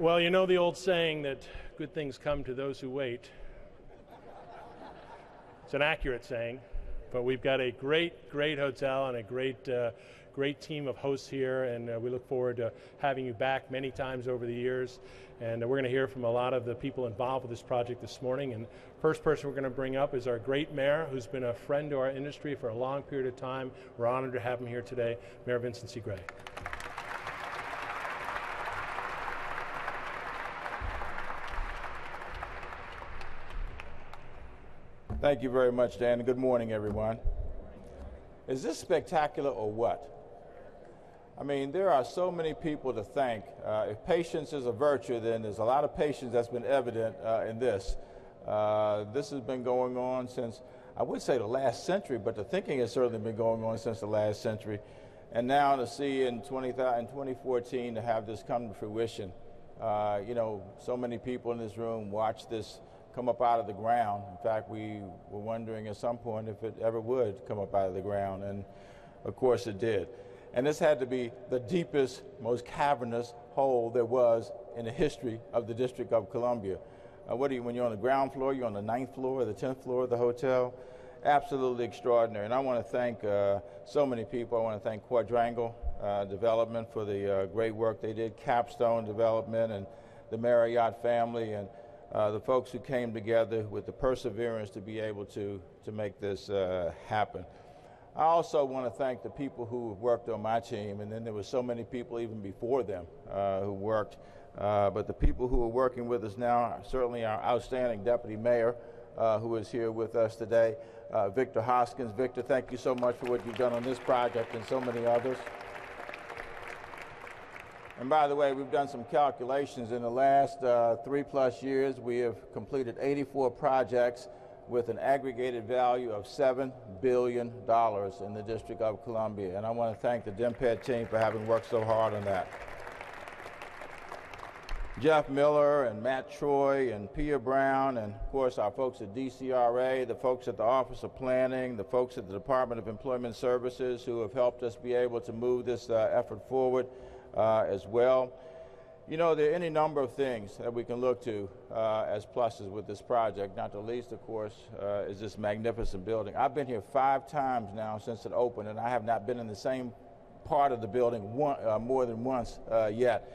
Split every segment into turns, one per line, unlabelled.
Well, you know the old saying that good things come to those who wait. It's an accurate saying, but we've got a great hotel and a great team of hosts here, and we look forward to having you back many times over the years. And we're going to hear from a lot of the people involved with this project this morning. And first person we're going to bring up is our great mayor, who's been a friend to our industry for a long period of time. We're honored to have him here today, Mayor Vincent C. Gray.
Thank you very much, Dan, and good morning, everyone. Is this spectacular or what? I mean, there are so many people to thank. If patience is a virtue, then there's a lot of patience that's been evident in this. This has been going on since, I would say, the last century, but the thinking has certainly been going on since the last century. And now to see in 2014 to have this come to fruition, you know, so many people in this room watch this come up out of the ground. In fact, we were wondering at some point if it ever would come up out of the ground, and of course it did. And this had to be the deepest, most cavernous hole there was in the history of the District of Columbia. When you're on the ground floor, you're on the 9th floor, the 10th floor of the hotel? Absolutely extraordinary. And I want to thank so many people. I want to thank Quadrangle Development for the great work they did, Capstone Development, and the Marriott family, and the folks who came together with the perseverance to be able to make this happen. I also want to thank the people who worked on my team, and then there were so many people even before them who worked. But the people who are working with us now are certainly our outstanding Deputy Mayor, who is here with us today, Victor Hoskins. Victor, thank you so much for what you've done on this project and so many others. And by the way, we've done some calculations. In the last 3+ years, we have completed 84 projects with an aggregated value of $7 billion in the District of Columbia. And I want to thank the DMPED team for having worked so hard on that. Jeff Miller and Matt Troy and Pia Brown, and of course our folks at DCRA, the folks at the Office of Planning, the folks at the Department of Employment Services who have helped us be able to move this effort forward as well. You know, there are any number of things that we can look to as pluses with this project, not the least, of course, is this magnificent building. I've been here 5 times now since it opened, and I have not been in the same part of the building more than once yet.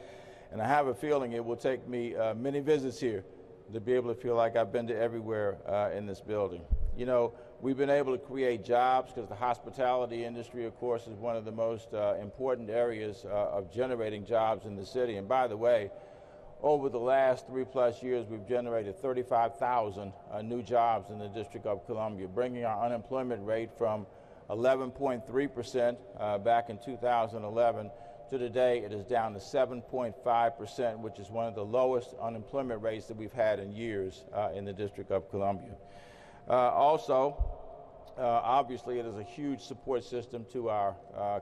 And I have a feeling it will take me many visits here to be able to feel like I've been to everywhere in this building. You know, we've been able to create jobs because the hospitality industry, of course, is one of the most important areas of generating jobs in the city. And by the way, over the last 3+ years, we've generated 35,000 new jobs in the District of Columbia, bringing our unemployment rate from 11.3% back in 2011 to today. It is down to 7.5%, which is one of the lowest unemployment rates that we've had in years in the District of Columbia. Obviously, it is a huge support system to our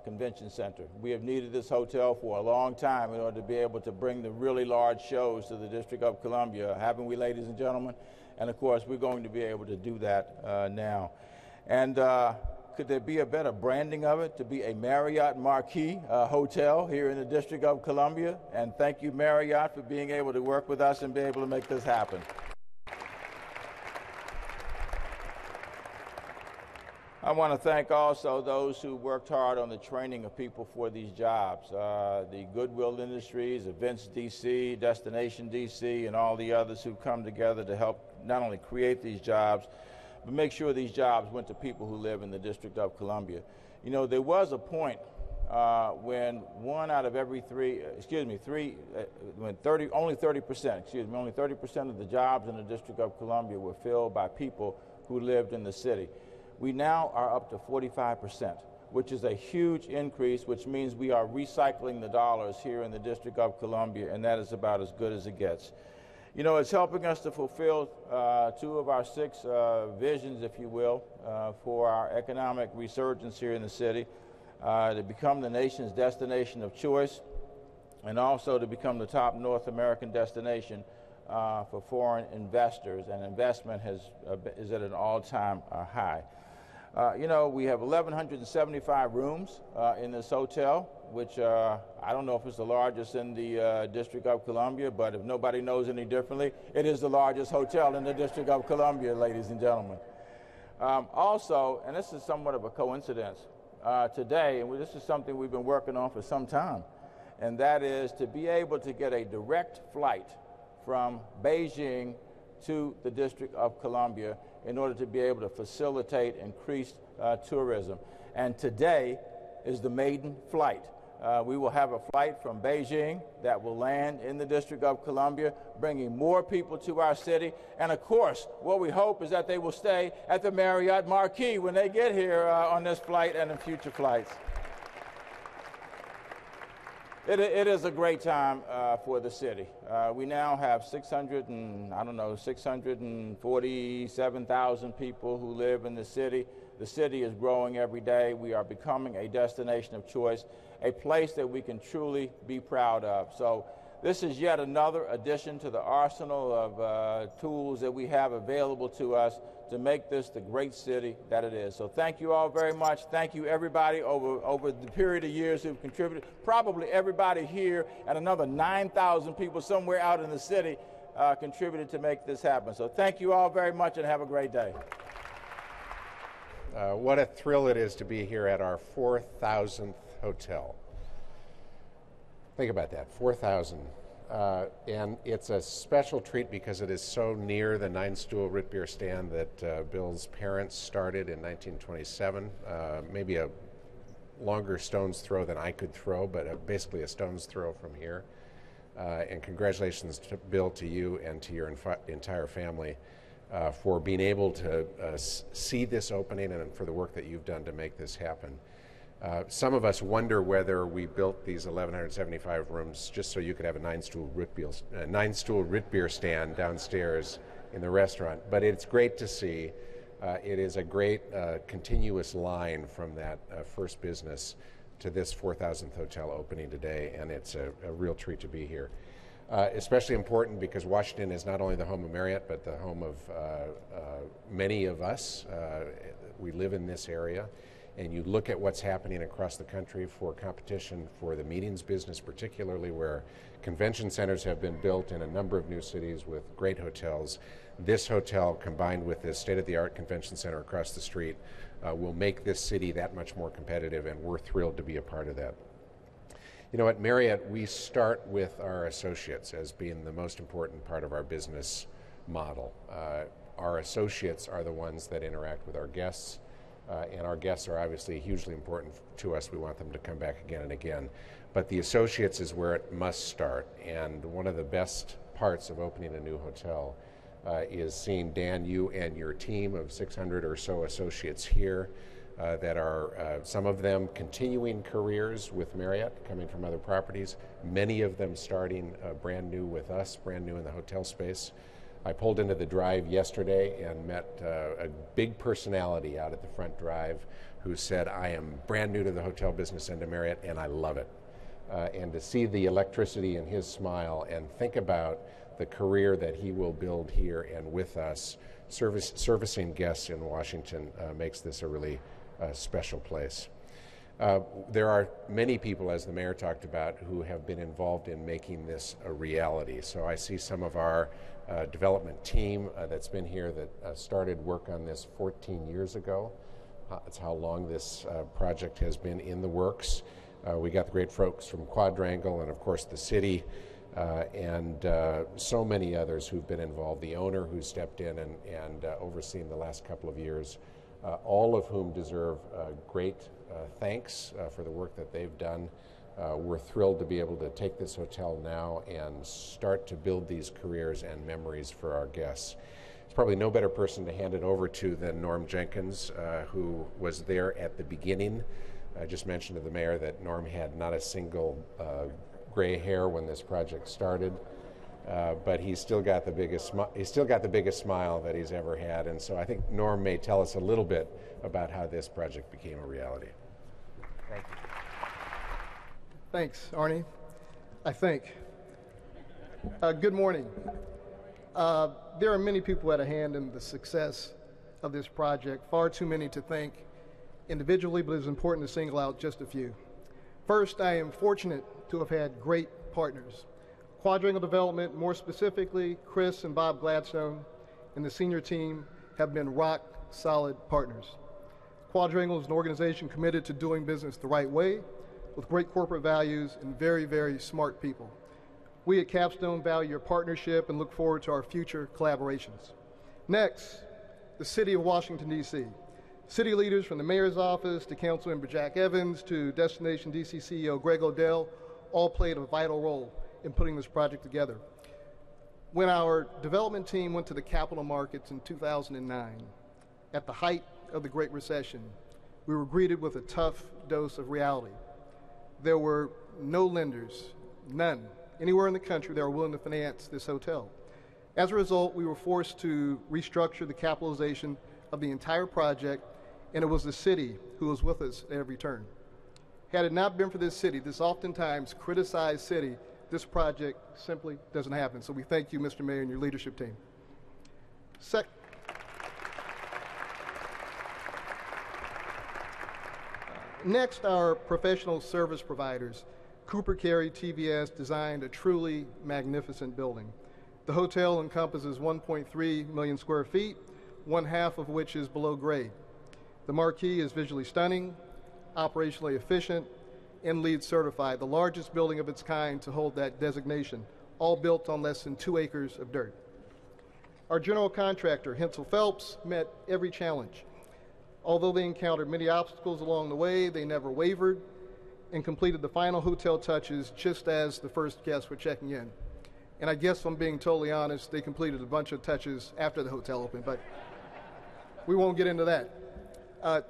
convention center. We have needed this hotel for a long time in order to be able to bring the really large shows to the District of Columbia, haven't we, ladies and gentlemen? And of course, we're going to be able to do that now. And could there be a better branding of it to be a Marriott Marquis hotel here in the District of Columbia? And thank you, Marriott, for being able to work with us and be able to make this happen. I want to thank also those who worked hard on the training of people for these jobs. The Goodwill Industries, Events DC, Destination DC, and all the others who come together to help not only create these jobs, but make sure these jobs went to people who live in the District of Columbia. You know, there was a point when only 30% of the jobs in the District of Columbia were filled by people who lived in the city. We now are up to 45%, which is a huge increase, which means we are recycling the dollars here in the District of Columbia, and that is about as good as it gets. You know, it's helping us to fulfill 2 of our 6 visions, if you will, for our economic resurgence here in the city, to become the nation's destination of choice, and also to become the top North American destination for foreign investors, and investment is at an all-time high. You know, we have 1,175 rooms in this hotel, which I don't know if it's the largest in the District of Columbia, but if nobody knows any differently, it is the largest hotel in the District of Columbia, ladies and gentlemen. Also, and this is somewhat of a coincidence, today, and this is something we've been working on for some time, and that is to be able to get a direct flight from Beijing to the District of Columbia in order to be able to facilitate increased tourism. And today is the maiden flight. We will have a flight from Beijing that will land in the District of Columbia, bringing more people to our city. And of course, what we hope is that they will stay at the Marriott Marquis when they get here on this flight and in future flights. It is a great time for the city. We now have 647,000 people who live in the city. The city is growing every day. We are becoming a destination of choice, a place that we can truly be proud of. So this is yet another addition to the arsenal of tools that we have available to us to make this the great city that it is. So thank you all very much. Thank you everybody over the period of years who've contributed. Probably everybody here and another 9,000 people somewhere out in the city contributed to make this happen. So thank you all very much and have a great day.
What a thrill it is to be here at our 4,000th hotel. Think about that, 4,000. And it's a special treat because it is so near the 9-stool root beer stand that Bill's parents started in 1927. Maybe a longer stone's throw than I could throw, but basically a stone's throw from here. And congratulations, to Bill, to you and to your entire family for being able to see this opening and for the work that you've done to make this happen. Some of us wonder whether we built these 1,175 rooms just so you could have a 9-stool root beer stand downstairs in the restaurant. But it's great to see. It is a great continuous line from that first business to this 4,000th hotel opening today, and it's a real treat to be here. Especially important because Washington is not only the home of Marriott, but the home of many of us. We live in this area. And you look at what's happening across the country for competition for the meetings business, particularly where convention centers have been built in a number of new cities with great hotels. This hotel, combined with this state-of-the-art convention center across the street, will make this city that much more competitive, and we're thrilled to be a part of that. You know, at Marriott, we start with our associates as being the most important part of our business model. Our associates are the ones that interact with our guests. And our guests are obviously hugely important to us. We want them to come back again and again. But the associates is where it must start. And one of the best parts of opening a new hotel is seeing, Dan, you and your team of 600 or so associates here that are, some of them continuing careers with Marriott, coming from other properties, many of them starting brand new with us, brand new in the hotel space. I pulled into the drive yesterday and met a big personality out at the front drive who said, I am brand new to the hotel business and to Marriott, and I love it. And to see the electricity in his smile and think about the career that he will build here and with us, servicing guests in Washington makes this a really special place. There are many people, as the mayor talked about, who have been involved in making this a reality. So I see some of our development team that's been here that started work on this 14 years ago. That's how long this project has been in the works. We got the great folks from Quadrangle and, of course, the city and so many others who've been involved. The owner who stepped in and overseen the last couple of years, all of whom deserve great thanks for the work that they've done. We're thrilled to be able to take this hotel now and start to build these careers and memories for our guests. There's probably no better person to hand it over to than Norm Jenkins, who was there at the beginning. I just mentioned to the mayor that Norm had not a single gray hair when this project started, but he's still got the biggest smile that he's ever had. And so I think Norm may tell us a little bit about how this project became a reality. Thank you.
Thanks, Arne. I think. Good morning. There are many people at a hand in the success of this project, far too many to thank individually, but it's important to single out just a few. First, I am fortunate to have had great partners. Quadrangle Development, more specifically, Chris and Bob Gladstone and the senior team have been rock-solid partners. Quadrangle is an organization committed to doing business the right way, with great corporate values and very, very smart people. We at Capstone value your partnership and look forward to our future collaborations. Next, the City of Washington, D.C. City leaders from the Mayor's Office to Councilmember Jack Evans to Destination D.C. CEO Greg Odell all played a vital role in putting this project together. When our development team went to the capital markets in 2009, at the height of the Great Recession, we were greeted with a tough dose of reality. There were no lenders, none, anywhere in the country that were willing to finance this hotel. As a result, we were forced to restructure the capitalization of the entire project, and it was the city who was with us at every turn. Had it not been for this city, this oftentimes criticized city, this project simply doesn't happen. So we thank you, Mr. Mayor, and your leadership team. Next, our professional service providers. Cooper Carey TVS designed a truly magnificent building. The hotel encompasses 1.3 million square feet, one half of which is below grade. The Marquis is visually stunning, operationally efficient, and LEED certified, the largest building of its kind to hold that designation, all built on less than 2 acres of dirt. Our general contractor, Hensel Phelps, met every challenge. Although they encountered many obstacles along the way, they never wavered and completed the final hotel touches just as the first guests were checking in. And I guess if I'm being totally honest, they completed a bunch of touches after the hotel opened, but we won't get into that.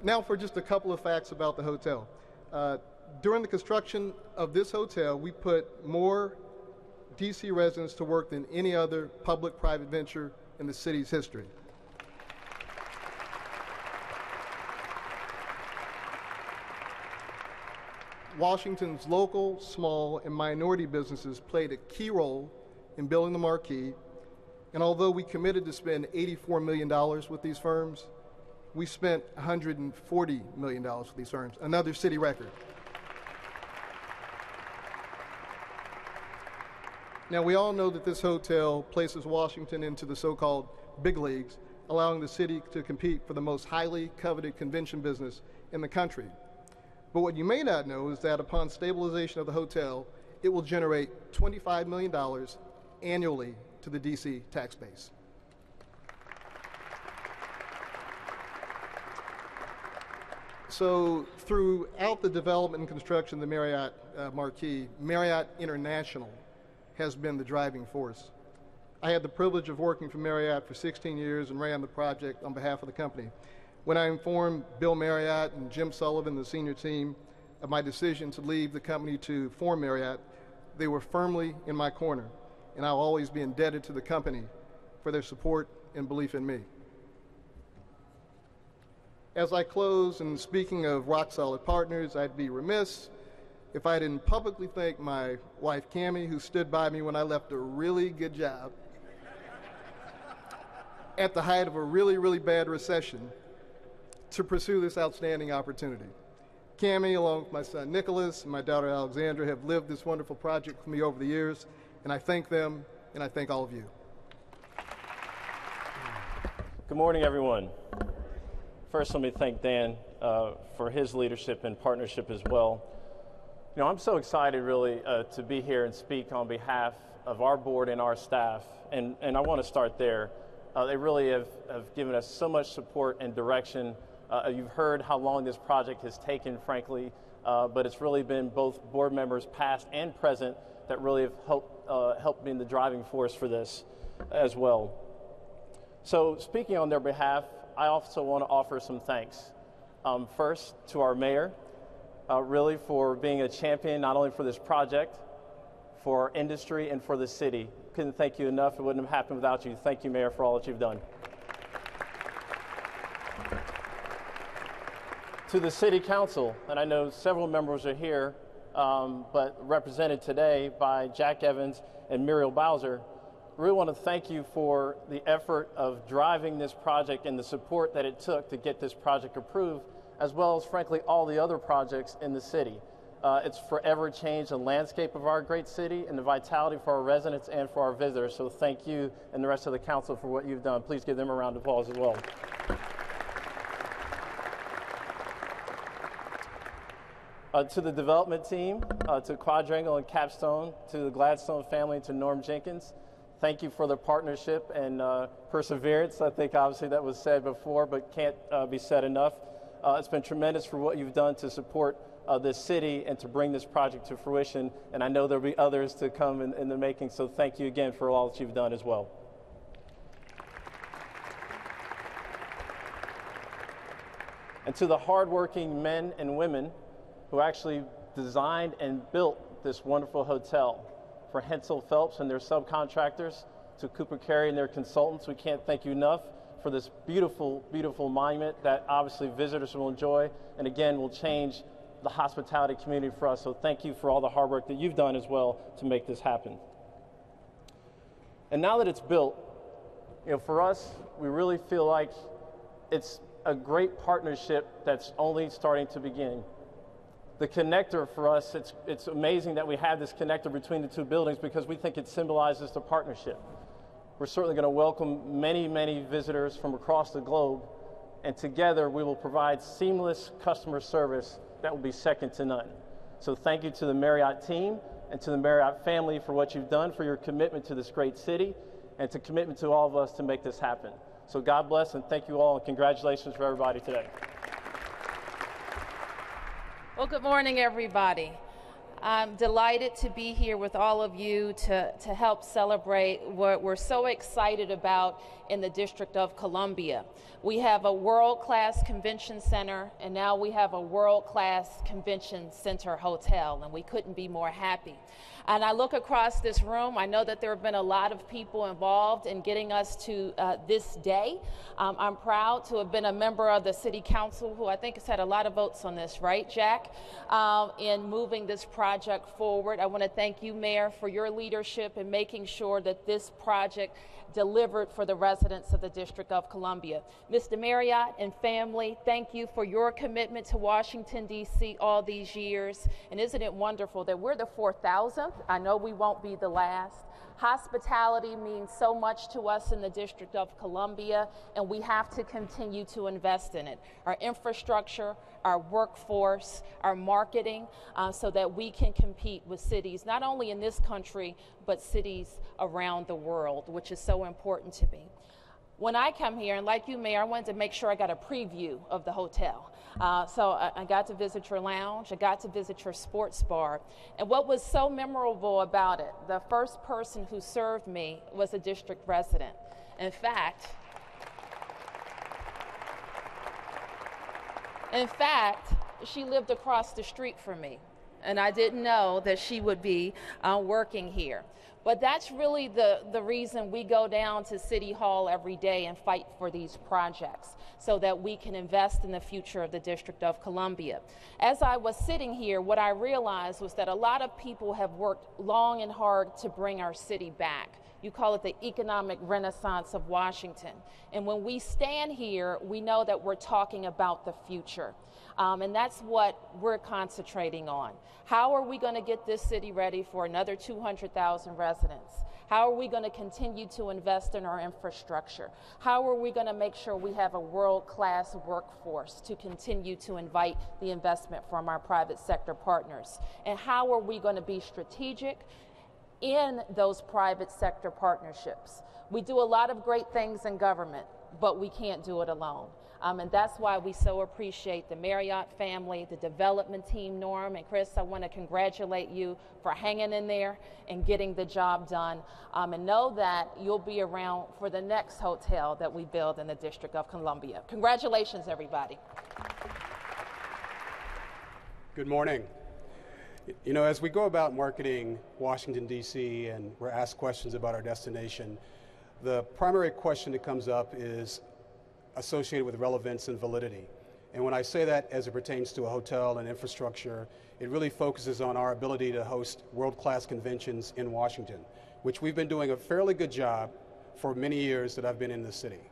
Now for just a couple of facts about the hotel. During the construction of this hotel, we put more DC residents to work than any other public-private venture in the city's history. Washington's local, small, and minority businesses played a key role in building the Marquis, and although we committed to spend $84 million with these firms, we spent $140 million with these firms, another city record. Now, we all know that this hotel places Washington into the so-called big leagues, allowing the city to compete for the most highly coveted convention business in the country. But what you may not know is that upon stabilization of the hotel, it will generate $25 million annually to the DC tax base. So throughout the development and construction of the Marriott Marquis, Marriott International has been the driving force. I had the privilege of working for Marriott for 16 years and ran the project on behalf of the company. When I informed Bill Marriott and Jim Sullivan, the senior team, of my decision to leave the company to form Marriott, they were firmly in my corner, and I'll always be indebted to the company for their support and belief in me. As I close, and speaking of rock-solid partners, I'd be remiss if I didn't publicly thank my wife, Cammie, who stood by me when I left a really good job at the height of a really, really bad recession to pursue this outstanding opportunity. Cammie, along with my son Nicholas and my daughter Alexandra, have lived this wonderful project with me over the years, and I thank them, and I thank all of you.
Good morning, everyone. First, let me thank Dan for his leadership and partnership as well. You know, I'm so excited, really, to be here and speak on behalf of our board and our staff, and I want to start there. They really have given us so much support and direction. You've heard how long this project has taken, frankly, but it's really been both board members, past and present, that really have helped be the driving force for this as well. So speaking on their behalf, I also want to offer some thanks. First, to our mayor, really for being a champion not only for this project, for our industry, and for the city. Couldn't thank you enough. It wouldn't have happened without you. Thank you, Mayor, for all that you've done. To the City Council, and I know several members are here, but represented today by Jack Evans and Muriel Bowser, I really want to thank you for the effort of driving this project and the support that it took to get this project approved as well as, frankly, all the other projects in the city. It's forever changed the landscape of our great city and the vitality for our residents and for our visitors. So thank you and the rest of the council for what you've done. Please give them a round of applause as well. To the development team, to Quadrangle and Capstone, to the Gladstone family, and to Norm Jenkins, thank you for the partnership and perseverance. I think obviously that was said before, but can't be said enough. It's been tremendous for what you've done to support this city and to bring this project to fruition, and I know there'll be others to come in the making, so thank you again for all that you've done as well. And to the hardworking men and women who actually designed and built this wonderful hotel, for Hensel Phelps and their subcontractors, to Cooper Carey and their consultants, we can't thank you enough for this beautiful, beautiful monument that obviously visitors will enjoy and again will change the hospitality community for us. So thank you for all the hard work that you've done as well to make this happen. And now that it's built, for us, we really feel like it's a great partnership that's only starting to begin. The connector for us, it's amazing that we have this connector between the two buildings because we think it symbolizes the partnership. We're certainly going to welcome many, many visitors from across the globe, and together we will provide seamless customer service that will be second to none. So thank you to the Marriott team and to the Marriott family for what you've done, for your commitment to this great city, and to commitment to all of us to make this happen. So God bless and thank you all, and congratulations for everybody today.
Well, good morning, everybody. I'm delighted to be here with all of you to help celebrate what we're so excited about in the District of Columbia. We have a world-class convention center, and now we have a world-class convention center hotel, and we couldn't be more happy. And I look across this room, I know that there have been a lot of people involved in getting us to this day. I'm proud to have been a member of the City Council, who I think has had a lot of votes on this, right, Jack, in moving this project forward. I want to thank you, Mayor, for your leadership in making sure that this project delivered for the residents of the District of Columbia. Mr. Marriott and family, thank you for your commitment to Washington, D.C. all these years. And isn't it wonderful that we're the 4,000th? I know we won't be the last. Hospitality means so much to us in the District of Columbia, and we have to continue to invest in it. Our infrastructure, our workforce, our marketing, so that we can compete with cities, not only in this country, but cities around the world, which is so important to me. When I come here, and like you, Mayor, I wanted to make sure I got a preview of the hotel. So I got to visit your lounge, I got to visit your sports bar. And what was so memorable about it, the first person who served me was a district resident. In fact, she lived across the street from me. And I didn't know that she would be working here. But that's really the reason we go down to City Hall every day and fight for these projects, so that we can invest in the future of the District of Columbia. As I was sitting here, what I realized was that a lot of people have worked long and hard to bring our city back. You call it the economic renaissance of Washington. And when we stand here, we know that we're talking about the future. And that's what we're concentrating on. How are we going to get this city ready for another 200,000 residents? How are we going to continue to invest in our infrastructure? How are we going to make sure we have a world-class workforce to continue to invite the investment from our private sector partners? And how are we going to be strategic in those private sector partnerships? We do a lot of great things in government, but we can't do it alone. And that's why we so appreciate the Marriott family, the development team, Norm and Chris. I want to congratulate you for hanging in there and getting the job done. And know that you'll be around for the next hotel that we build in the District of Columbia. Congratulations, everybody.
Good morning. You know, as we go about marketing Washington, D.C., and we're asked questions about our destination, the primary question that comes up is associated with relevance and validity. And when I say that as it pertains to a hotel and infrastructure, it really focuses on our ability to host world-class conventions in Washington, which we've been doing a fairly good job for many years that I've been in the city.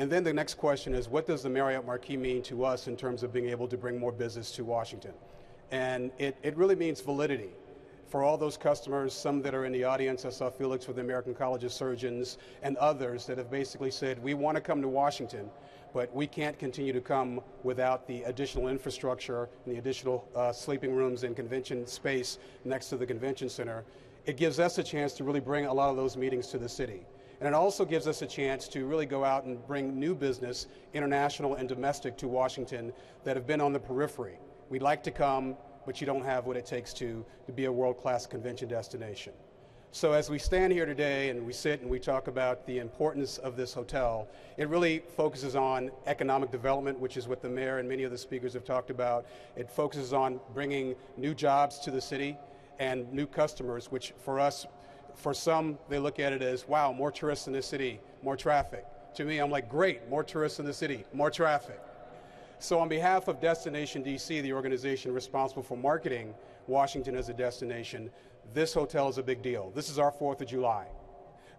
And then the next question is, what does the Marriott Marquis mean to us in terms of being able to bring more business to Washington? And it really means validity. For all those customers, some that are in the audience, I saw Felix with the American College of Surgeons and others that have basically said, we want to come to Washington, but we can't continue to come without the additional infrastructure and the additional sleeping rooms and convention space next to the convention center. It gives us a chance to really bring a lot of those meetings to the city. And it also gives us a chance to really go out and bring new business, international and domestic, to Washington that have been on the periphery. We'd like to come, but you don't have what it takes to be a world-class convention destination. So as we stand here today and we sit and we talk about the importance of this hotel, it really focuses on economic development, which is what the mayor and many of the speakers have talked about. It focuses on bringing new jobs to the city and new customers, which for us, for some, they look at it as, wow, more tourists in the city, more traffic. To me, I'm like, great, more tourists in the city, more traffic. So on behalf of Destination DC, the organization responsible for marketing Washington as a destination, this hotel is a big deal. This is our 4th of July.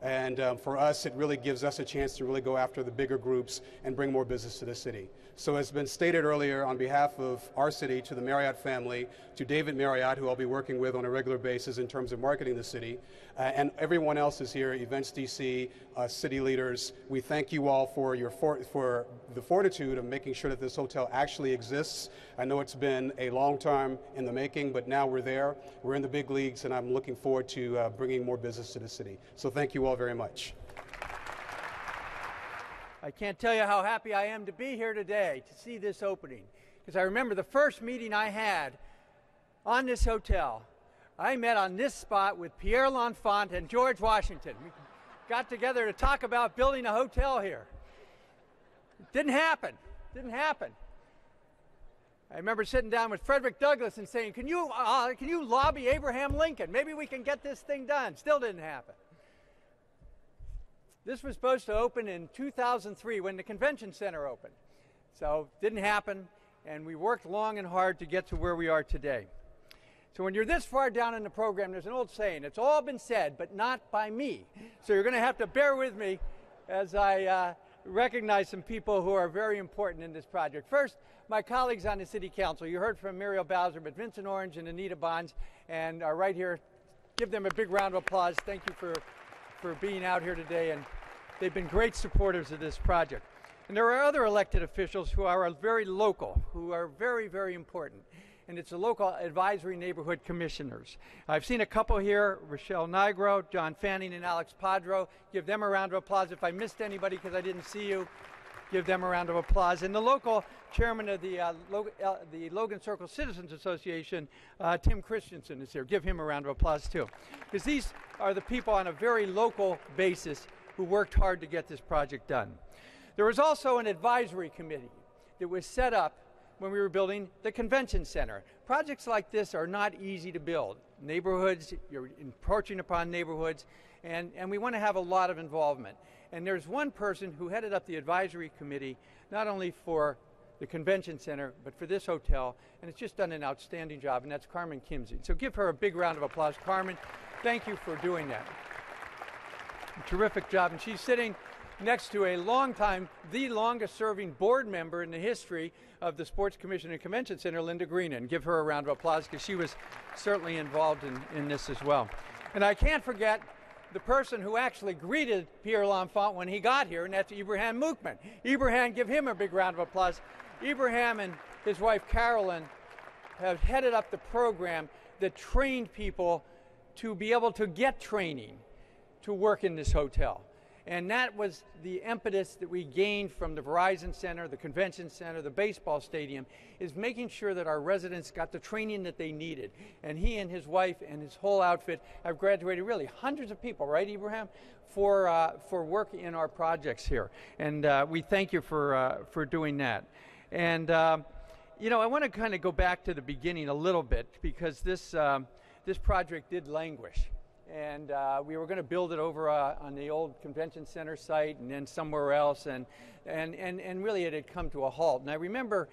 And for us, it really gives us a chance to really go after the bigger groups and bring more business to the city. So as been stated earlier, on behalf of our city, to the Marriott family, to David Marriott, who I'll be working with on a regular basis in terms of marketing the city, and everyone else is here, Events DC, city leaders, we thank you all for the fortitude of making sure that this hotel actually exists. I know it's been a long time in the making, but now we're there. We're in the big leagues, and I'm looking forward to bringing more business to the city. So thank you all very much.
I can't tell you how happy I am to be here today to see this opening, because I remember the first meeting I had on this hotel. I met on this spot with Pierre L'Enfant and George Washington. We got together to talk about building a hotel here. It didn't happen. Didn't happen. I remember sitting down with Frederick Douglass and saying, can you lobby Abraham Lincoln? Maybe we can get this thing done. Still didn't happen. This was supposed to open in 2003 when the convention center opened. So didn't happen, and we worked long and hard to get to where we are today. So when you're this far down in the program, there's an old saying, it's all been said, but not by me. So you're going to have to bear with me as I recognize some people who are very important in this project. First, my colleagues on the City Council. You heard from Muriel Bowser, but Vincent Orange and Anita Bonds, and are right here. Give them a big round of applause. Thank you for being out here today, and they've been great supporters of this project. And there are other elected officials who are very local, who are very, very important. And it's the local advisory neighborhood commissioners. I've seen a couple here, Rochelle Nigro, John Fanning, and Alex Padro. Give them a round of applause. If I missed anybody because I didn't see you, give them a round of applause. And the local chairman of the Logan Circle Citizens Association, Tim Christensen, is here. Give him a round of applause too. Because these are the people on a very local basis who worked hard to get this project done. There was also an advisory committee that was set up when we were building the convention center. Projects like this are not easy to build. Neighborhoods, you're encroaching upon neighborhoods, and we want to have a lot of involvement. And there's one person who headed up the advisory committee, not only for the convention center, but for this hotel, and it's just done an outstanding job, and that's Carmen Kimsey. So give her a big round of applause. Carmen, thank you for doing that. A terrific job, and she's sitting next to a long-time, the longest-serving board member in the history of the Sports Commission and Convention Center, Linda Greenan. Give her a round of applause because she was certainly involved in this as well. And I can't forget the person who actually greeted Pierre L'Enfant when he got here, and that's Ibrahim Moukman. Ibrahim, give him a big round of applause. Ibrahim and his wife Carolyn have headed up the program that trained people to be able to get training to work in this hotel. And that was the impetus that we gained from the Verizon Center, the Convention Center, the baseball stadium, is making sure that our residents got the training that they needed. And he and his wife and his whole outfit have graduated really hundreds of people, right, Ibrahim, for work in our projects here. And we thank you for doing that. And, you know, I want to kind of go back to the beginning a little bit because this project did languish. And we were going to build it over on the old convention center site and then somewhere else, and really it had come to a halt. And I remember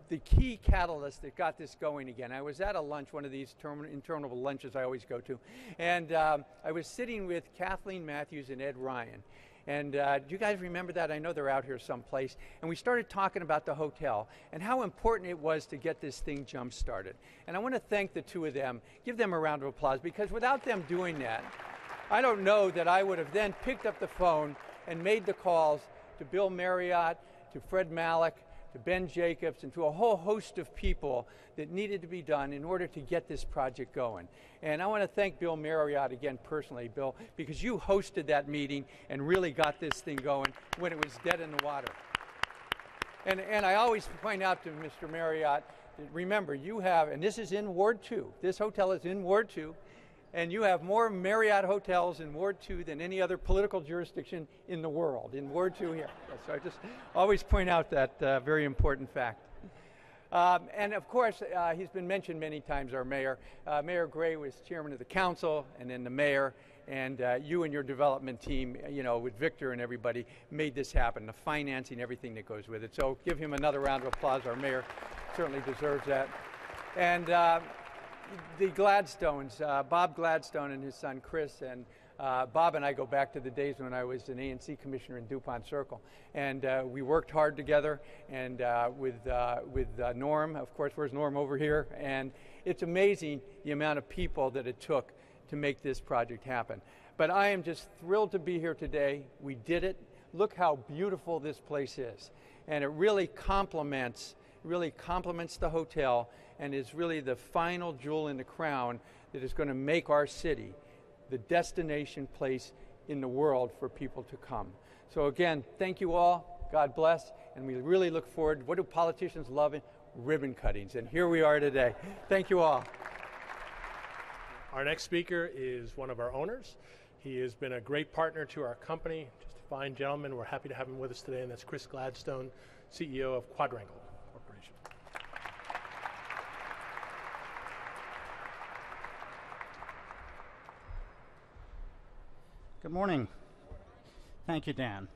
the key catalyst that got this going again. I was at a lunch, one of these interminable lunches I always go to, and I was sitting with Kathleen Matthews and Ed Ryan. And do you guys remember that? I know they're out here someplace. And we started talking about the hotel and how important it was to get this thing jump-started. And I want to thank the two of them, give them a round of applause, because without them doing that, I don't know that I would have then picked up the phone and made the calls to Bill Marriott, to Fred Malik, to Ben Jacobs, and to a whole host of people that needed to be done in order to get this project going. And I want to thank Bill Marriott again personally, Bill, because you hosted that meeting and really got this thing going when it was dead in the water. And I always point out to Mr. Marriott, remember, you have, and this is in Ward 2, this hotel is in Ward 2, and you have more Marriott hotels in Ward 2 than any other political jurisdiction in the world, in Ward 2 here. So I just always point out that very important fact. And of course, he's been mentioned many times, our mayor. Mayor Gray was chairman of the council, and then the mayor, and you and your development team, you know, with Victor and everybody, made this happen, the financing, everything that goes with it. So give him another round of applause. Our mayor certainly deserves that. And the Gladstones, Bob Gladstone and his son Chris, and Bob and I go back to the days when I was an ANC commissioner in DuPont Circle, and we worked hard together, and with Norm, of course. Where's Norm? Over here. And it's amazing the amount of people that it took to make this project happen. But I am just thrilled to be here today. We did it. Look how beautiful this place is, and it really complements the hotel, and is really the final jewel in the crown that is going to make our city the destination place in the world for people to come. So again, thank you all. God bless. And we really look forward. What do politicians love? Ribbon cuttings. And here we are today. Thank you all.
Our next speaker is one of our owners. He has been a great partner to our company. Just a fine gentleman. We're happy to have him with us today, and that's Chris Gladstone, CEO of Quadrangle Corporation.
Good morning. Thank you, Dan.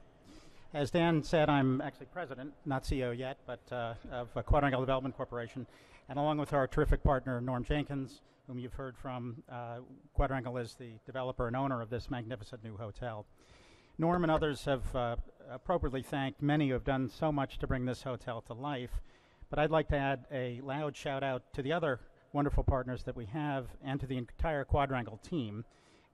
As Dan said, I'm actually president, not CEO yet, but of Quadrangle Development Corporation. And along with our terrific partner, Norm Jenkins, whom you've heard from, Quadrangle is the developer and owner of this magnificent new hotel. Norm and others have appropriately thanked many who have done so much to bring this hotel to life. But I'd like to add a loud shout out to the other wonderful partners that we have, and to the entire Quadrangle team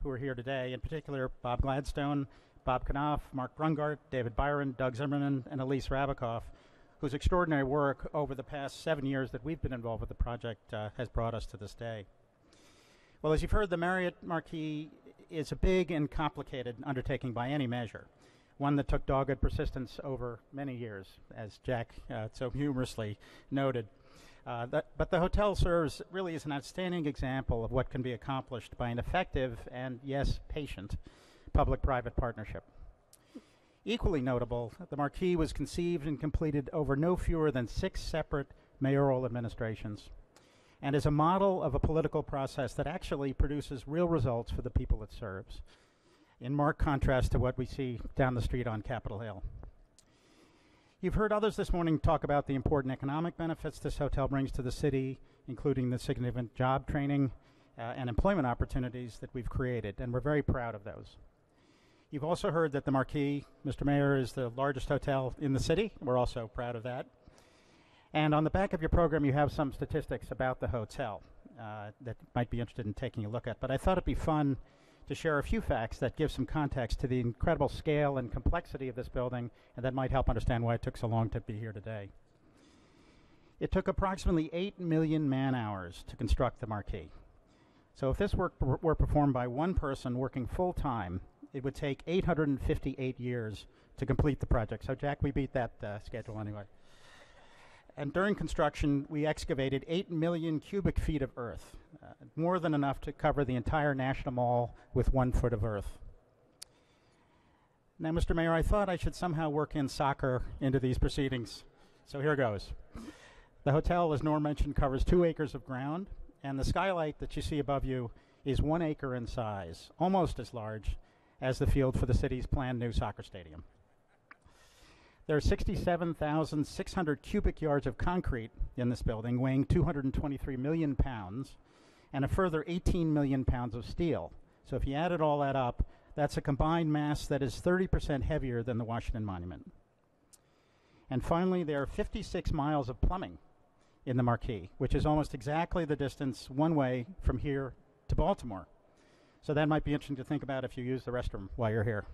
who are here today, in particular Bob Gladstone, Bob Knopf, Mark Brungart, David Byron, Doug Zimmerman, and Elise Rabikoff, whose extraordinary work over the past 7 years that we've been involved with the project has brought us to this day. Well, as you've heard, the Marriott Marquis is a big and complicated undertaking by any measure, one that took dogged persistence over many years, as Jack so humorously noted. But the hotel serves really as an outstanding example of what can be accomplished by an effective and, yes, patient public-private partnership. Equally notable, the Marquis was conceived and completed over no fewer than 6 separate mayoral administrations, and is a model of a political process that actually produces real results for the people it serves, in marked contrast to what we see down the street on Capitol Hill. You've heard others this morning talk about the important economic benefits this hotel brings to the city, including the significant job training and employment opportunities that we've created, and we're very proud of those. You've also heard that the Marquis, Mr. Mayor, is the largest hotel in the city. We're also proud of that. And on the back of your program, you have some statistics about the hotel that you might be interested in taking a look at. But I thought it'd be fun to share a few facts that give some context to the incredible scale and complexity of this building, and that might help understand why it took so long to be here today. It took approximately 8 million man-hours to construct the Marquis. So if this work were performed by one person working full-time, it would take 858 years to complete the project. So, Jack, we beat that schedule anyway. And during construction, we excavated 8 million cubic feet of earth, more than enough to cover the entire National Mall with 1 foot of earth. Now, Mr. Mayor, I thought I should somehow work in soccer into these proceedings. So here goes. The hotel, as Norm mentioned, covers 2 acres of ground, and the skylight that you see above you is 1 acre in size, almost as large as the field for the city's planned new soccer stadium. There are 67,600 cubic yards of concrete in this building, weighing 223 million pounds, and a further 18 million pounds of steel. So if you added all that up, That's a combined mass that is 30% heavier than the Washington Monument. And finally, there are 56 miles of plumbing in the Marquis, which is almost exactly the distance one way from here to Baltimore. So that might be interesting to think about if you use the restroom while you're here.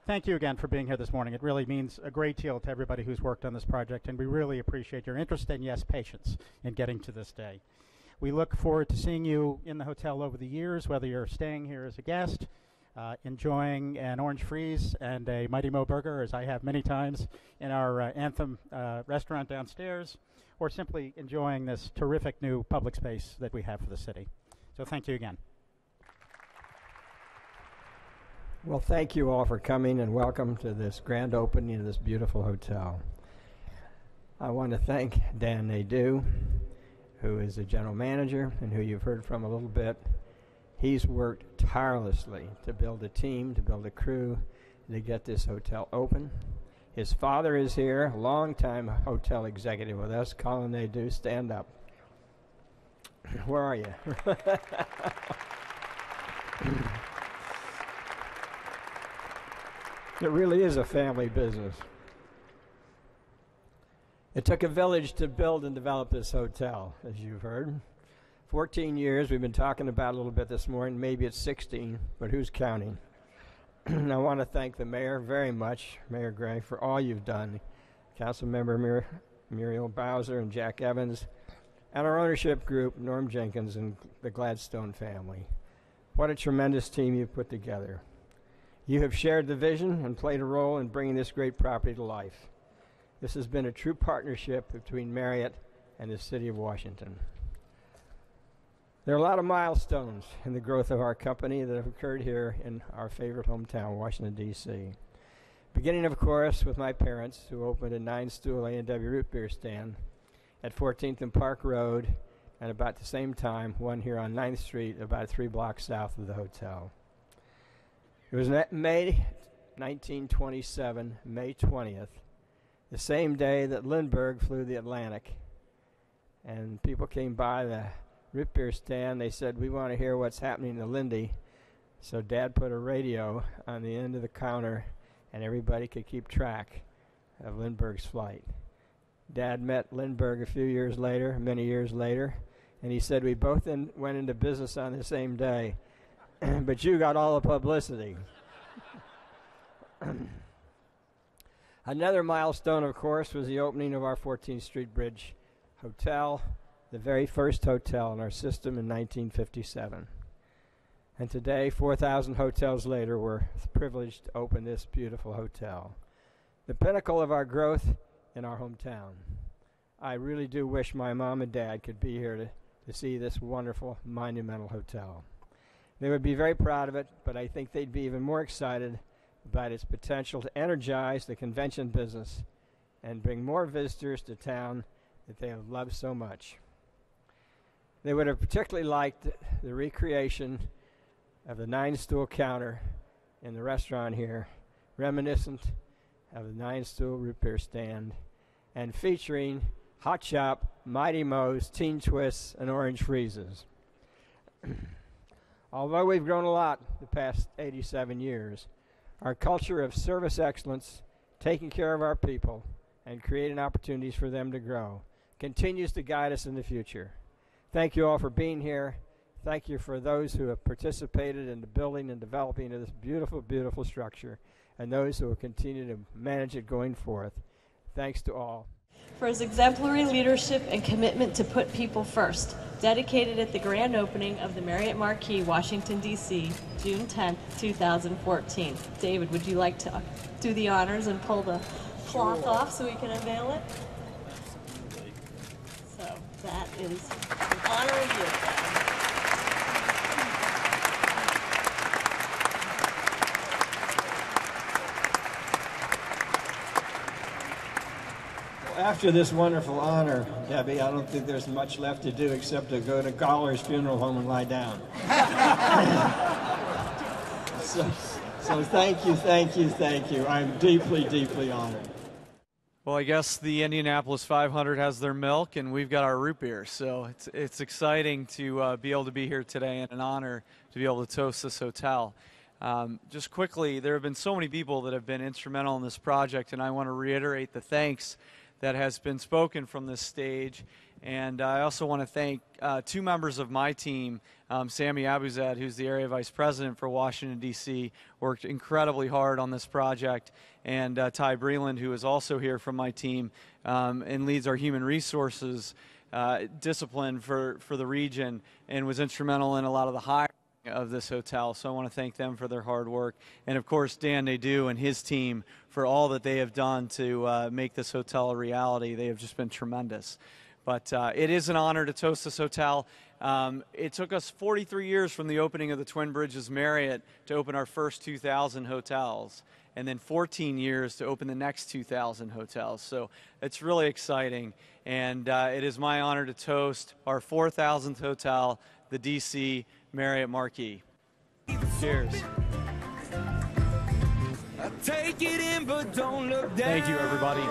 Thank you again for being here this morning. It really means a great deal to everybody who's worked on this project, and we really appreciate your interest and, yes, patience in getting to this day. We look forward to seeing you in the hotel over the years, whether you're staying here as a guest, enjoying an orange freeze and a Mighty Mo burger, as I have many times in our Anthem restaurant downstairs, or simply enjoying this terrific new public space that we have for the city. So thank you again.
Well, thank you all for coming, and welcome to this grand opening of this beautiful hotel. I want to thank Dan Nadeau, who is the general manager and who you've heard from a little bit. He's worked tirelessly to build a team, to build a crew, and to get this hotel open. His father is here, a longtime hotel executive with us. Colin Nadeau, stand up. Where are you? It really is a family business. It took a village to build and develop this hotel, as you've heard. 14 years, we've been talking about it a little bit this morning. Maybe it's 16, but who's counting? I want to thank the mayor very much, Mayor Gray, for all you've done. Councilmember Muriel Bowser and Jack Evans, and our ownership group, Norm Jenkins and the Gladstone family. What a tremendous team you've put together. You have shared the vision and played a role in bringing this great property to life. This has been a true partnership between Marriott and the City of Washington. There are a lot of milestones in the growth of our company that have occurred here in our favorite hometown, Washington, D.C. Beginning, of course, with my parents, who opened a 9-stool A&W root beer stand at 14th and Park Road, and about the same time, one here on 9th Street, about 3 blocks south of the hotel. It was May 1927, May 20th, the same day that Lindbergh flew the Atlantic. And people came by the root beer stand. They said, we want to hear what's happening to Lindy. So Dad put a radio on the end of the counter, and everybody could keep track of Lindbergh's flight. Dad met Lindbergh a few years later, many years later, and he said, we both went into business on the same day. But you got all the publicity. Another milestone, of course, was the opening of our 14th Street Bridge Hotel, the very first hotel in our system in 1957. And today, 4,000 hotels later, we're privileged to open this beautiful hotel, the pinnacle of our growth in our hometown. I really do wish my mom and dad could be here to see this wonderful, monumental hotel. They would be very proud of it, but I think they'd be even more excited about its potential to energize the convention business and bring more visitors to town that they have loved so much. They would have particularly liked the recreation of the 9-stool counter in the restaurant here, reminiscent of the 9-stool root beer stand, and featuring Hot Shop, Mighty Mo's, Teen Twists, and Orange Freezes. Although we've grown a lot the past 87 years, our culture of service excellence, taking care of our people, and creating opportunities for them to grow continues to guide us in the future. Thank you all for being here. Thank you for those who have participated in the building and developing of this beautiful, beautiful structure, and those who will continue to manage it going forth. Thanks to all.
For his exemplary leadership and commitment to put people first, dedicated at the grand opening of the Marriott Marquis, Washington, D.C., June 10, 2014. David, would you like to do the honors and pull the cloth off so we can unveil it? So that is an honor of you.
After this wonderful honor, Debbie, I don't think there's much left to do except to go to Goller's funeral home and lie down. so thank you. I'm deeply, deeply honored.
Well, I guess the Indianapolis 500 has their milk, and we've got our root beer. So it's exciting to be able to be here today, and an honor to be able to toast this hotel. Just quickly, there have been so many people that have been instrumental in this project, and I want to reiterate the thanks that has been spoken from this stage. And I also want to thank two members of my team, Sammy Abuzad, who's the Area Vice President for Washington, D.C., worked incredibly hard on this project, and Ty Breland, who is also here from my team and leads our human resources discipline for the region and was instrumental in a lot of the hiring of this hotel. So I want to thank them for their hard work. And, of course, Dan Nadeau and his team for all that they have done to make this hotel a reality. They have just been tremendous. But it is an honor to toast this hotel. It took us 43 years from the opening of the Twin Bridges Marriott to open our first 2,000 hotels, and then 14 years to open the next 2,000 hotels. So it's really exciting, and it is my honor to toast our 4,000th hotel, the D.C. Marriott Marquis. Cheers.
Take it in, but don't look down.
Thank you, everybody.